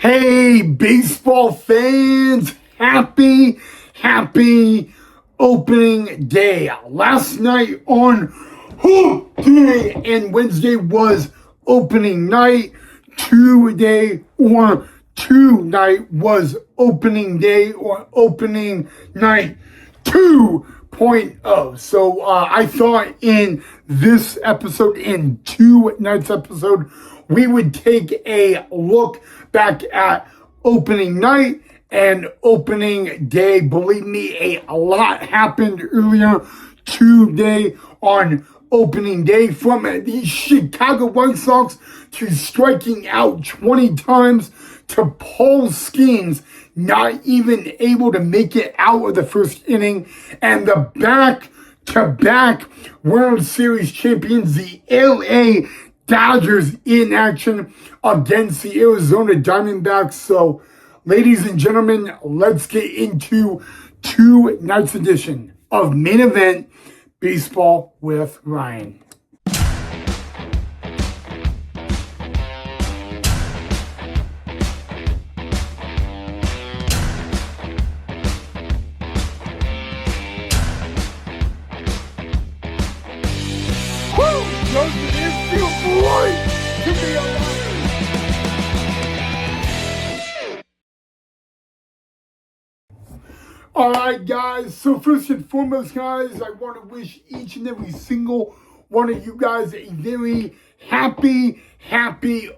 Hey, baseball fans, happy opening day. Last night on Tuesday and Wednesday was opening night. Tonight was opening day or opening night 2.0. So I thought in this episode, in tonight's episode, we would take a look back at opening night and opening day. Believe me, a lot happened earlier today on opening day, from the Chicago White Sox to striking out 20 times to Paul Skeens not even able to make it out of the first inning, and the back-to-back World Series champions, the LA Dodgers, in action against the Arizona Diamondbacks. So, ladies and gentlemen, let's get into tonight's edition of Main Event Baseball with Ryan. It is beautiful life to be alive. Alright guys, so first and foremost guys, I want to wish each and every single one of you guys a very happy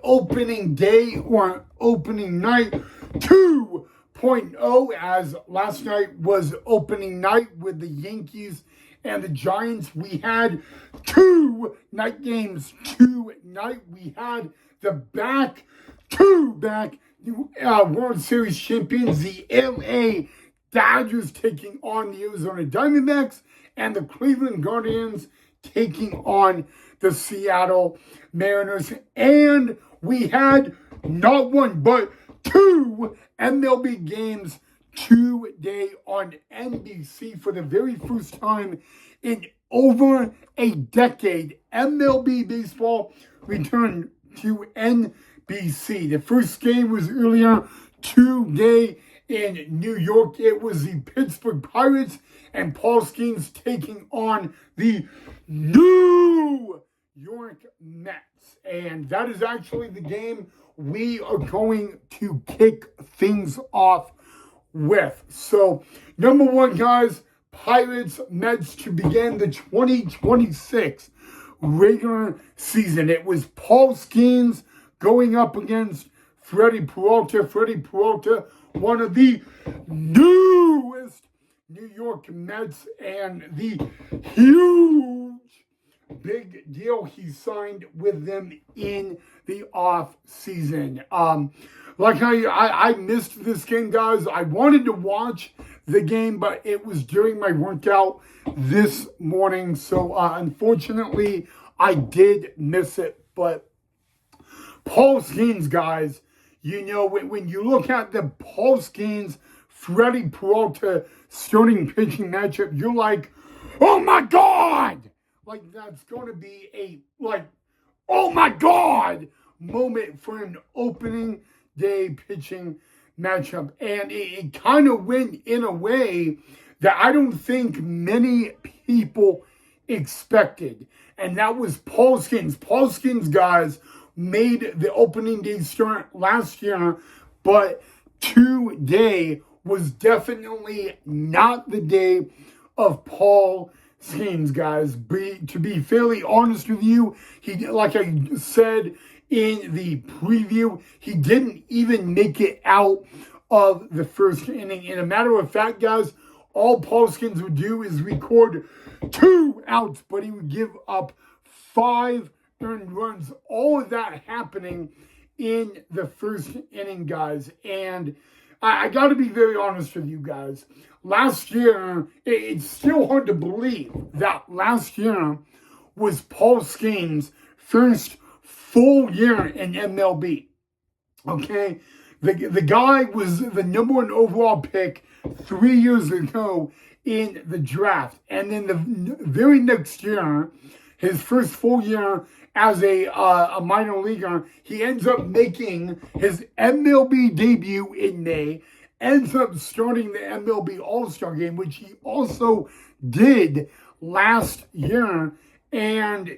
opening day or opening night 2.0, as last night was opening night with the Yankees and the Giants. We had two night games tonight. We had the back-to-back World Series champions, the LA Dodgers, taking on the Arizona Diamondbacks, and the Cleveland Guardians taking on the Seattle Mariners. And we had not one, but two MLB games today on NBC for the very first time in over a decade. MLB baseball returned to NBC. The first game was earlier today in New York. It was the Pittsburgh Pirates and Paul Skeens taking on the New York Mets. And that is actually the game we are going to kick things off with. So, number one, guys, Pirates Mets to begin the 2026 regular season. It was Paul Skeens going up against Freddie Peralta. Freddie Peralta, one of the newest New York Mets, and the huge big deal he signed with them in the off season. Like I missed this game, guys. I wanted to watch the game, but it was during my workout this morning. So, unfortunately, I did miss it. But Paul Skeens, guys, you know, when you look at the Paul Skeens, Freddie Peralta starting pitching matchup, you're like, oh my God! Like, that's going to be a, oh my God moment for an opening day pitching matchup. And it kind of went in a way that I don't think many people expected. And that was Paul Skeens. Paul Skeens, guys, made the opening day start last year, but today was definitely not the day of Paul Skeens, guys. To be fairly honest with you, he, like I said in the preview, he didn't even make it out of the first inning. In a matter of fact, guys, all Paul Skeens would do is record 2 outs, but he would give up 5 earned runs. All of that happening in the first inning, guys. And I got to be very honest with you guys. Last year, it's still hard to believe that last year was Paul Skeens' first full year in MLB. Okay? The guy was the number 1 overall pick 3 years ago in the draft. And then the very next year, his first full year as a minor leaguer. He ends up making his MLB debut in May, ends up starting the MLB All-Star Game, which he also did last year, and,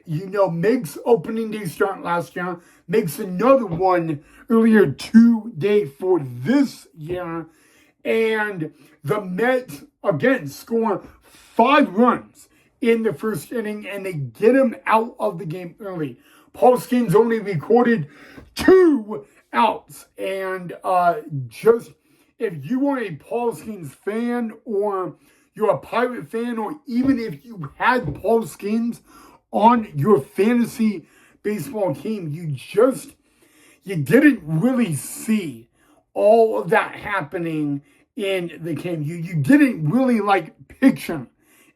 makes opening day start last year, makes another one earlier today for this year, and the Mets, again, score 5 runs in the first inning, and they get him out of the game early. Paul Skeens only recorded 2 outs, and just if you are a Paul Skeens fan, or you're a Pirate fan, or even if you had Paul Skeens on your fantasy baseball team, you didn't really see all of that happening in the game. You didn't really picture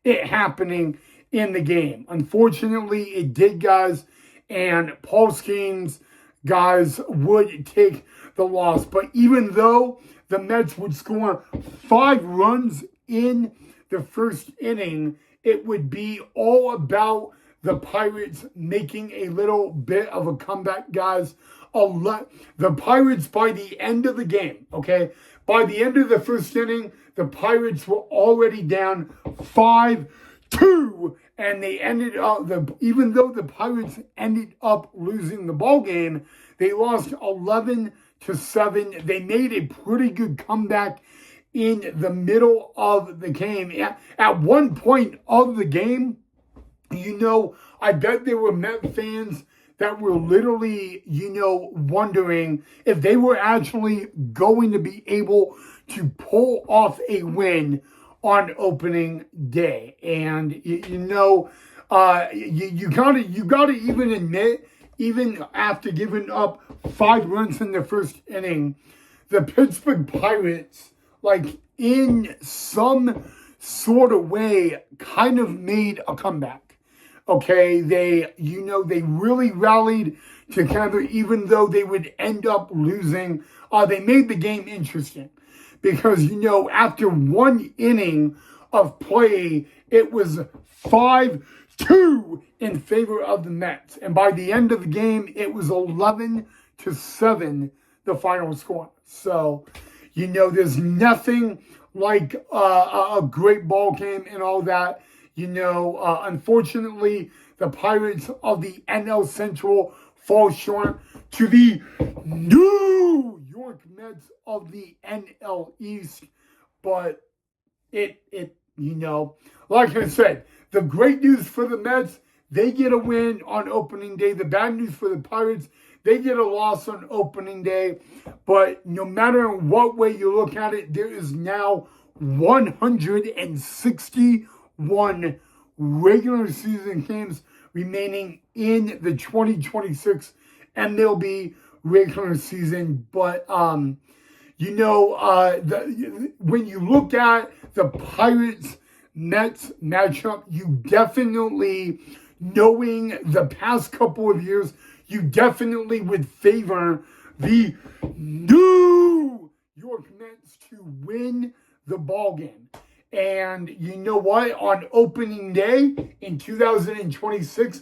it happening in the game. Unfortunately, it did, guys, and Paul Skeens, guys, would take the loss. But even though the Mets would score 5 runs in the first inning, it would be all about the Pirates making a little bit of a comeback, guys. The Pirates, by the end of the game, okay, by the end of the first inning, the Pirates were already down 5-2, and they ended up, even though the Pirates ended up losing the ball game, they lost 11-7. They made a pretty good comeback in the middle of the game. At one point of the game, I bet there were Met fans that were literally, wondering if they were actually going to be able to pull off a win on opening day. And, you gotta even admit, even after giving up 5 runs in the first inning, the Pittsburgh Pirates, in some sort of way, kind of made a comeback. Okay, they really rallied together, even though they would end up losing. They made the game interesting because, after 1 inning of play, it was 5-2 in favor of the Mets. And by the end of the game, it was 11-7, the final score. So, there's nothing like a great ball game and all that. Unfortunately, the Pirates of the NL Central fall short to the New York Mets of the NL East. But like I said, the great news for the Mets, they get a win on opening day. The bad news for the Pirates, they get a loss on opening day. But no matter what way you look at it, there is now 161 regular season games remaining in the 2026 MLB regular season. But when you look at the Pirates-Mets matchup, you definitely, knowing the past couple of years, you definitely would favor the New York Mets to win the ball game. And you know what? On opening day in 2026,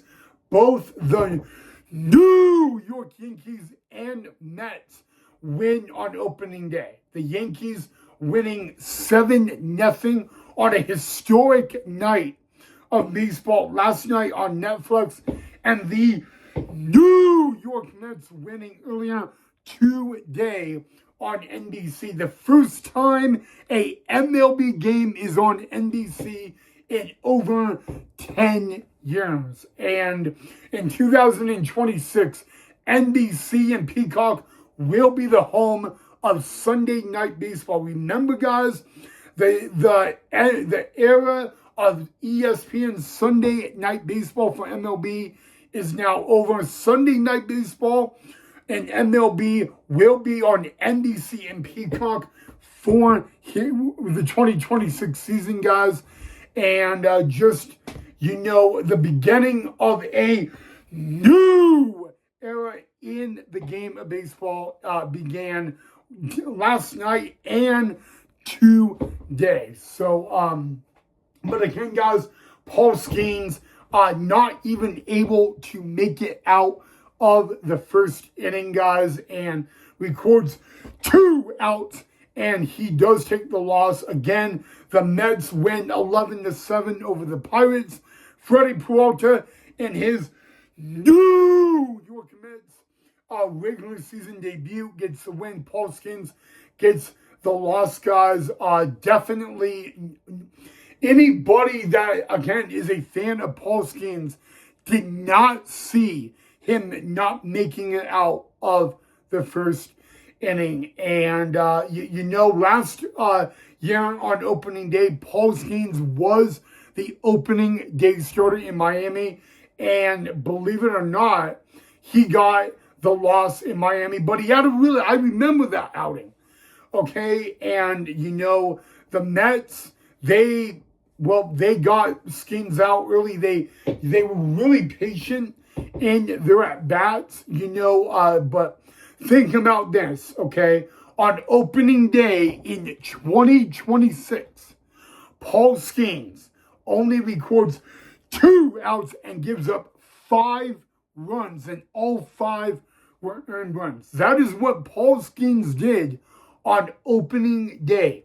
both the New York Yankees and Mets win on opening day. The Yankees winning 7-0 on a historic night of baseball last night on Netflix, and the New York Mets winning earlier today on NBC. The first time a MLB game is on NBC in over 10 years. And in 2026, NBC and Peacock will be the home of Sunday Night Baseball. Remember, guys, the era of ESPN Sunday Night Baseball for MLB is now over. Sunday Night Baseball and MLB will be on NBC and Peacock for the 2026 season, guys. And the beginning of a new era in the game of baseball began last night and today. So, but again, guys, Paul Skeens, not even able to make it out of the first inning, guys, and records 2 outs, and he does take the loss. Again, the Mets win 11-7 over the Pirates. Freddie Peralta in his New York Mets regular season debut gets the win. Paul Skeens gets the loss, guys. Definitely anybody that, again, is a fan of Paul Skeens did not see him not making it out of the first inning. And, last year on opening day, Paul Skeens was the opening day starter in Miami. And believe it or not, he got the loss in Miami. But he had I remember that outing. Okay? And, the Mets, they got Skeens out early. They were really patient in their at-bats, but think about this, okay? On opening day in 2026, Paul Skeens only records 2 outs and gives up 5 runs, and all 5 were earned runs. That is what Paul Skeens did on opening day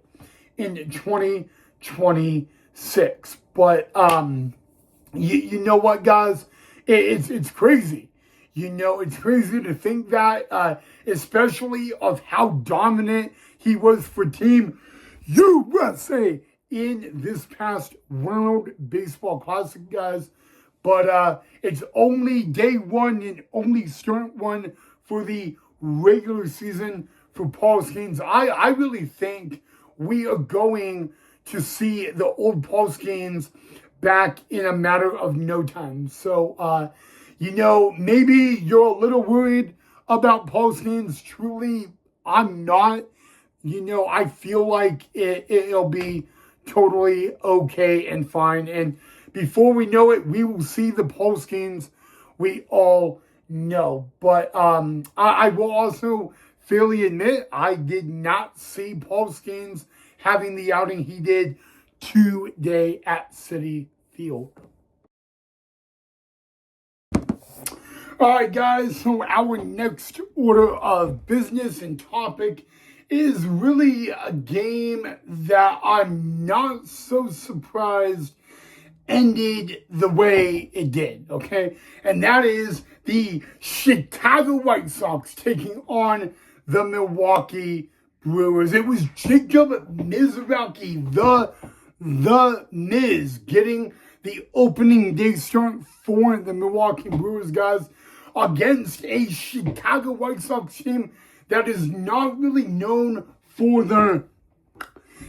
in 2026. But you know what, guys? It's crazy. It's crazy to think that, especially of how dominant he was for Team USA in this past World Baseball Classic, guys. But it's only day 1 and only start 1 for the regular season for Paul Skeens. I really think we are going to see the old Paul Skeens back in a matter of no time. So, maybe you're a little worried about Paul Skeens. Truly, I'm not. I feel like it'll be totally okay and fine. And before we know it, we will see the Paul Skeens we all know. But I will also fairly admit I did not see Paul Skeens having the outing he did today at Citi Field. All right, guys, so our next order of business and topic is really a game that I'm not so surprised ended the way it did, okay? And that is the Chicago White Sox taking on the Milwaukee Brewers. It was Jacob Mizrachi, the Miz, getting the opening day start for the Milwaukee Brewers, guys, against a Chicago White Sox team that is not really known for their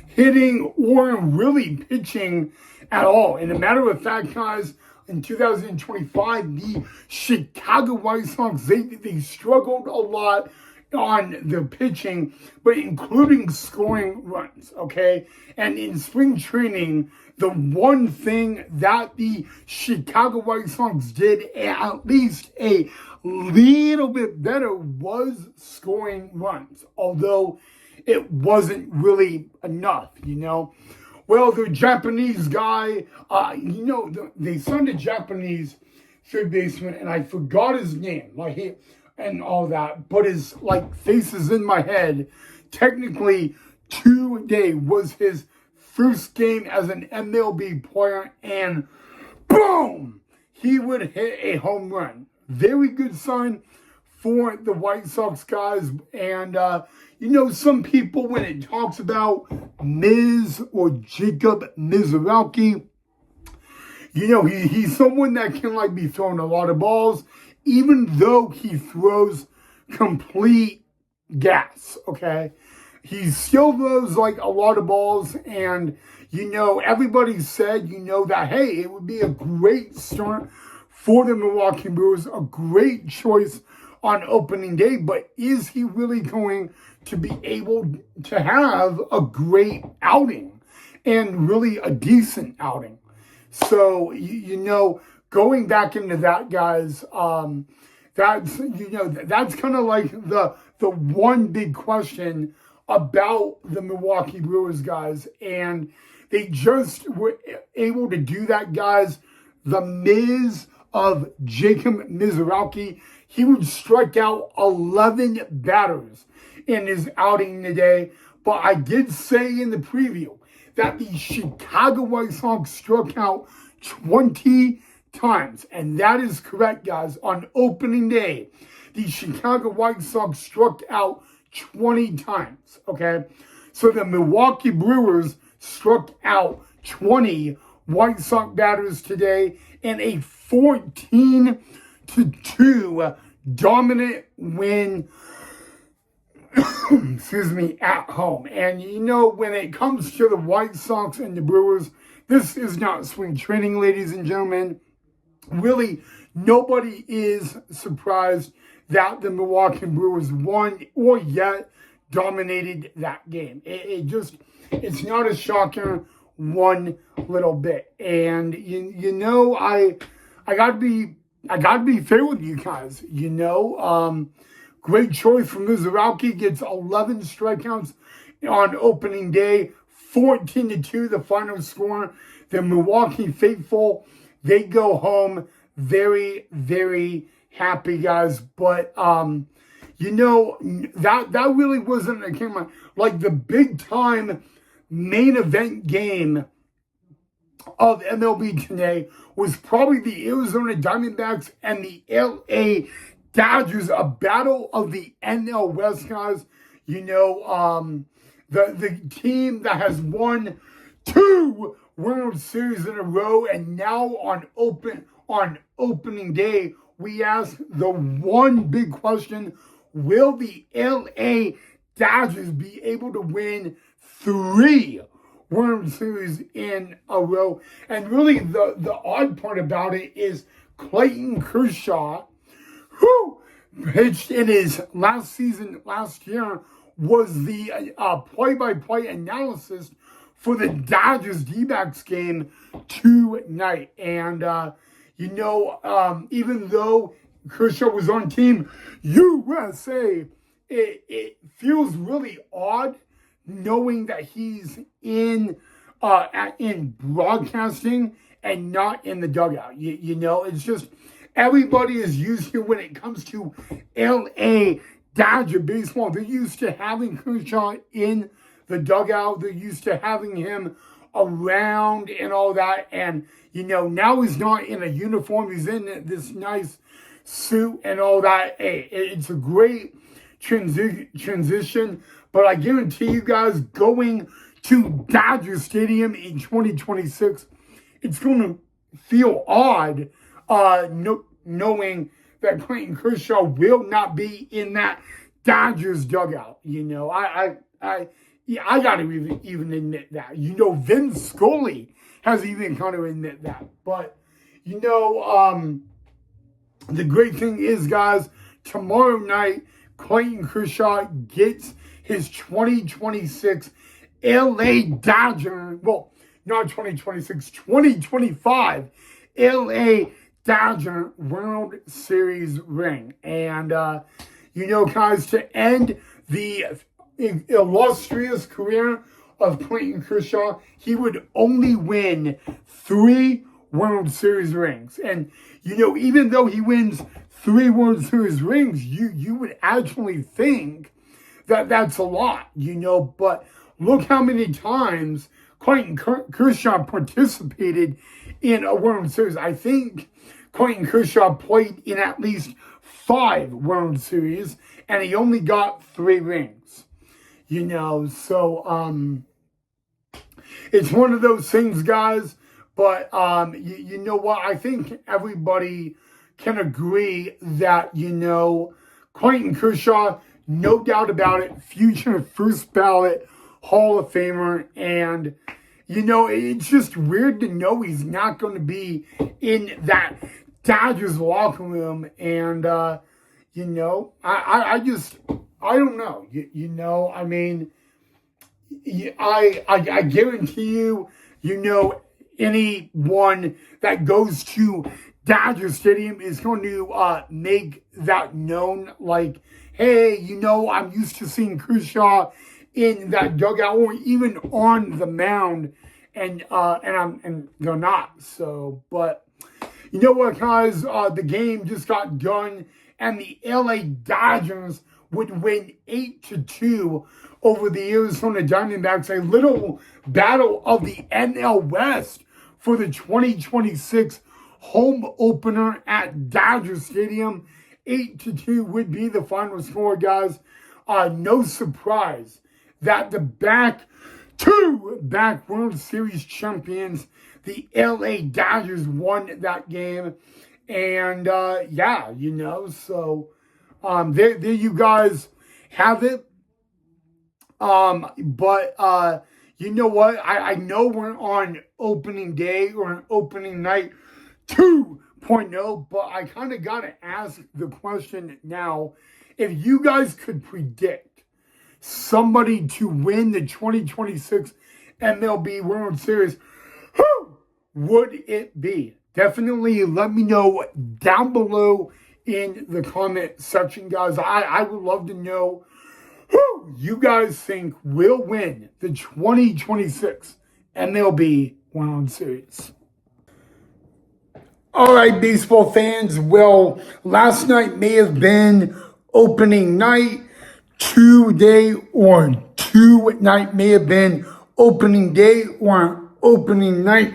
hitting or really pitching at all. And a matter of fact, guys, in 2025, the Chicago White Sox, they struggled a lot on their pitching, but including scoring runs, okay? And in spring training, the one thing that the Chicago White Sox did at least a little bit better was scoring runs, although it wasn't really enough, Well, the Japanese guy, they signed a Japanese third baseman, and I forgot his name, and all that, but his face is in my head. Technically, today was his first game as an MLB player, and boom, he would hit a home run. Very good sign for the White Sox, guys. And some people, when it talks about Miz or Jacob Mizrachi, he's someone that can be throwing a lot of balls, even though he throws complete gas, okay? He still throws a lot of balls, and everybody said, that, hey, it would be a great start for the Milwaukee Brewers, a great choice on opening day, but is he really going to be able to have a great outing and really a decent outing? So, going back into that, guys, that's kind of the one big question about the Milwaukee Brewers, guys. And they just were able to do that, guys, the Miz of Jacob Mizrachi. He would strike out 11 batters in his outing today. But I did say in the preview that the Chicago White Sox struck out 20 times. And that is correct, guys. On opening day, the Chicago White Sox struck out 20 times, okay? So the Milwaukee Brewers struck out 20 White Sox batters today in a 14-2 dominant win, excuse me, at home. And you know, when it comes to the White Sox and the Brewers, this is not spring training, ladies and gentlemen. Really, nobody is surprised that the Milwaukee Brewers won or yet dominated that game. It's not a shocker one little bit. And you know, I gotta be fair with you guys. You know, great choice from Mizrachi. Gets 11 strikeouts on opening day. 14-2 the final score. The Milwaukee faithful, they go home very, very happy, guys. But you know, that really wasn't a game like the big time main event game of MLB today was probably the Arizona Diamondbacks and the LA Dodgers, a battle of the NL West, guys. You know, the team that has won 2 World Series in a row, and now on opening day, we ask the one big question: will the LA Dodgers be able to win 3 World Series in a row? And really, the odd part about it is Clayton Kershaw, who pitched in his last year, was the play-by-play analysis for the Dodgers D-backs game tonight. And, you know, even though Kershaw was on Team USA, it feels really odd knowing that he's in broadcasting and not in the dugout. You know, it's just everybody is used to, when it comes to LA Dodger baseball, they're used to having Kershaw in the dugout. They're used to having him around and all that. And, you know, now he's not in a uniform. He's in this nice suit and all that. Hey, it's a great transition. But I guarantee you guys, going to Dodger Stadium in 2026, it's going to feel odd knowing that Clayton Kershaw will not be in that Dodgers dugout. You know, I got to even admit that. You know, Vince Scully has even kind of admit that. But, you know, the great thing is, guys, tomorrow night, Clayton Kershaw gets his 2026 LA Dodger, well, not 2026, 2025 LA Dodger World Series ring. And, you know, guys, to end the illustrious career of Clayton Kershaw, he would only win 3 World Series rings. And, you know, even though he wins 3 World Series rings, you would actually think that that's a lot, you know. But look how many times Clayton Kershaw participated in a World Series. I think Clayton Kershaw played in at least 5 World Series, and he only got 3 rings. You know, so it's one of those things, guys. But you know what? I think everybody can agree that, you know, Clayton Kershaw, no doubt about it, future first ballot Hall of Famer. And, you know, it's just weird to know he's not going to be in that Dodgers locker room. And, you know, I don't know. You know, I mean, I guarantee you, you know, anyone that goes to Dodger Stadium is going to make that known. Like, hey, you know, I'm used to seeing Kershaw in that dugout or even on the mound, and they're not. So, but You know what, guys? The game just got done, and the LA Dodgers would win 8-2 over the Arizona Diamondbacks. A little battle of the NL West for the 2026 home opener at Dodger Stadium. 8-2 would be the final score, guys. No surprise that the back-to-back World Series champions, the LA Dodgers, won that game. And yeah, you know, so there you guys have it. But you know what? I know we're on opening day or opening night 2.0, but I kind of got to ask the question now. If you guys could predict somebody to win the 2026 MLB World Series, who would it be? Definitely let me know down below in the comment section, guys. I would love to know who you guys think will win the 2026 MLB World Series. All right, baseball fans. Well, last night may have been opening night. Today or tonight may have been opening day or opening night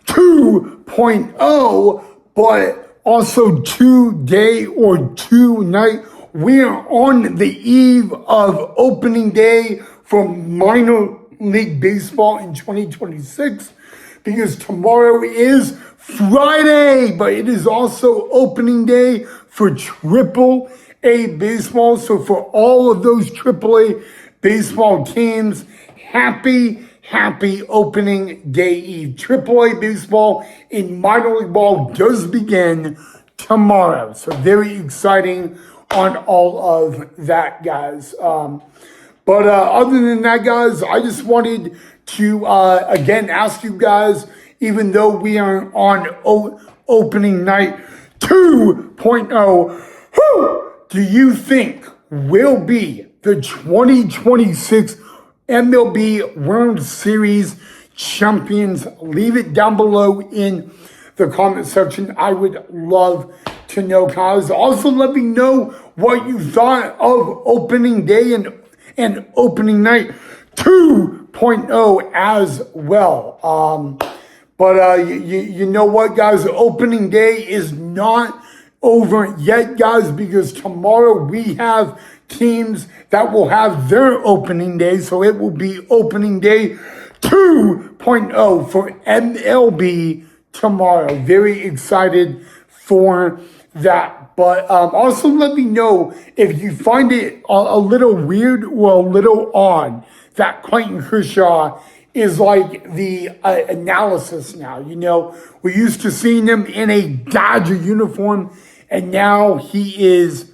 2.0, but also today or tonight we are on the eve of opening day for minor league baseball in 2026, because tomorrow is Friday, but it is also opening day for Triple A baseball. So for all of those Triple A baseball teams, happy opening day eve. Triple A baseball in minor league ball does begin tomorrow. So very exciting on all of that, guys. But other than that, guys, I just wanted to, again, ask you guys, even though we are on opening night 2.0, who do you think will be the 2026 MLB World Series champions? Leave it down below in the comment section. I would love to know, guys. Also, let me know what you thought of opening day and opening night 2.0 as well. But you know what, guys? Opening day is not over yet, guys, because tomorrow we have teams that will have their opening day. So it will be opening day 2.0 for MLB tomorrow. Very excited for that. But also let me know if you find it a little weird or a little odd that Clayton Kershaw is like the analysis now. You know, we're used to seeing him in a Dodger uniform, and now he is,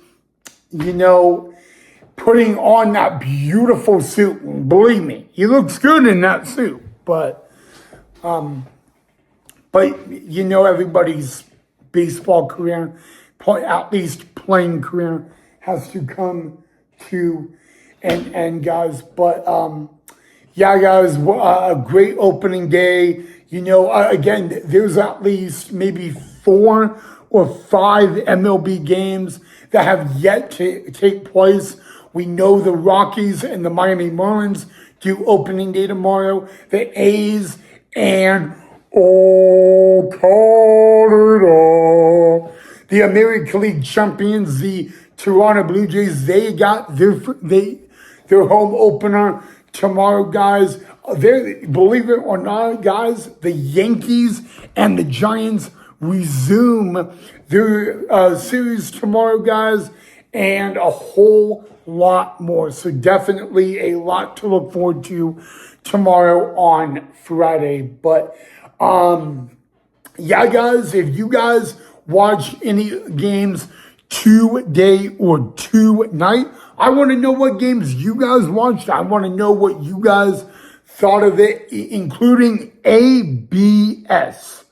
you know, putting on that beautiful suit. And believe me, he looks good in that suit. But you know, everybody's baseball career, at least playing career, has to come to an end, guys. But yeah, guys, a great opening day. You know, again, there's at least maybe 4 or 5 MLB games that have yet to take place. We know the Rockies and the Miami Marlins do opening day tomorrow. The A's and Canada, the American League champions, the Toronto Blue Jays, they got their home opener tomorrow, guys. Believe it or not, guys, the Yankees and the Giants resume their series tomorrow, guys, and a whole lot more. So definitely a lot to look forward to tomorrow on Friday. But yeah, guys, if you guys watch any games today or tonight, I want to know what games you guys watched. I want to know what you guys thought of it, including ABS.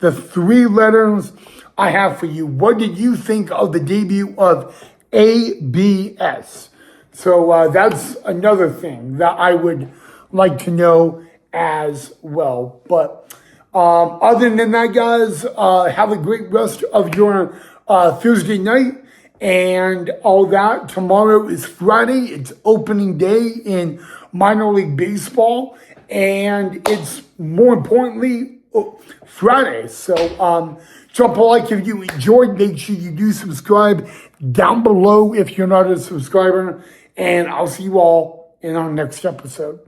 The 3 letters I have for you. What did you think of the debut of ABS? So that's another thing that I would like to know as well. But Other than that, guys, have a great rest of your Thursday night and all that. Tomorrow is Friday. It's opening day in minor league baseball, and it's more importantly Friday. So drop a like if you enjoyed. Make sure you do subscribe down below if you're not a subscriber, and I'll see you all in our next episode.